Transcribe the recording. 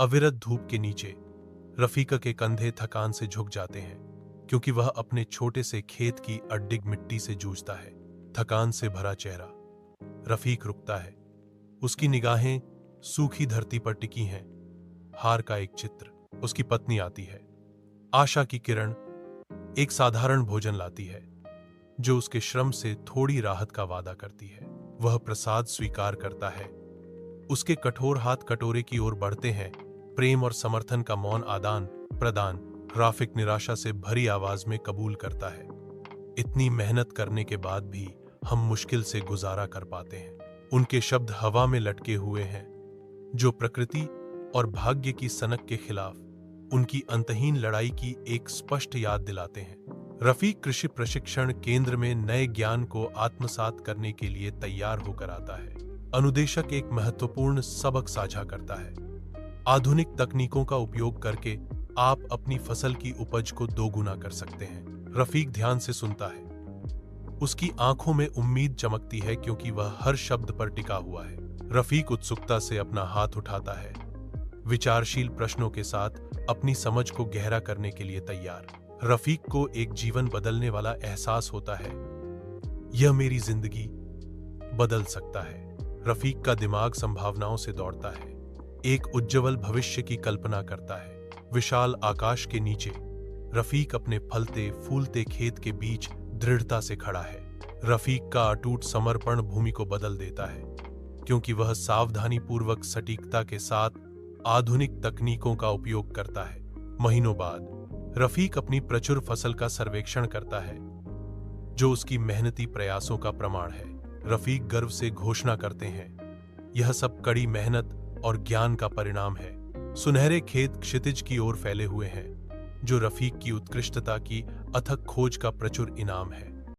अविरत धूप के नीचे रफीका के कंधे थकान से झुक जाते हैं, क्योंकि वह अपने छोटे से खेत की अड्डिग मिट्टी से जूझता है। थकान से भरा चेहरा। रफीक रुकता है। उसकी निगाहें सूखी धरती पर टिकी हैं। हार का एक चित्र। उसकी पत्नी आती है। आशा की किरण एक साधारण भोजन लाती है, जो उसके श्रम से थोड़ी राहत का वादा करती है। वह प्रसाद स्वीकार करता है। उसके कठोर हाथ कटोरे की ओर बढ़ते हैं। प्रेम और समर्थन का मौन आदान प्रदान। राफिक निराशा से भरी आवाज में कबूल करता है। इतनी मेहनत करने के बाद भी हम मुश्किल से गुजारा कर पाते हैं। उनके शब्द हवा में लटके हुए हैं, जो प्रकृति और भाग्य की सनक के खिलाफ उनकी अंतहीन लड़ाई की एक स्पष्ट याद दिलाते हैं। रफीक कृषि प्रशिक्षण केंद्र में नए ज्ञान को आत्मसात करने के लिए तैयार होकर आता है। अनुदेशक एक महत्वपूर्ण सबक साझा करता है। आधुनिक तकनीकों का उपयोग करके आप अपनी फसल की उपज को दोगुना कर सकते हैं। रफीक ध्यान से सुनता है। उसकी आंखों में उम्मीद चमकती है, क्योंकि वह हर शब्द पर टिका हुआ है। रफीक उत्सुकता से अपना हाथ उठाता है, विचारशील प्रश्नों के साथ अपनी समझ को गहरा करने के लिए तैयार। रफीक को एक जीवन बदलने वाला एहसास होता है। यह मेरी जिंदगी बदल सकता है। रफीक का दिमाग संभावनाओं से दौड़ता है। एक उज्ज्वल भविष्य की कल्पना करता है। विशाल आकाश के नीचे रफीक अपने फलते फूलते खेत के बीच दृढ़ता से खड़ा है। रफीक का अटूट समर्पण भूमि को बदल देता है, क्योंकि वह सावधानीपूर्वक सटीकता के साथ आधुनिक तकनीकों का उपयोग करता है। महीनों बाद रफीक अपनी प्रचुर फसल का सर्वेक्षण करता है, जो उसकी मेहनती प्रयासों का प्रमाण है। रफीक गर्व से घोषणा करते हैं, यह सब कड़ी मेहनत और ज्ञान का परिणाम है। सुनहरे खेत क्षितिज की ओर फैले हुए हैं, जो रफीक की उत्कृष्टता की अथक खोज का प्रचुर इनाम है।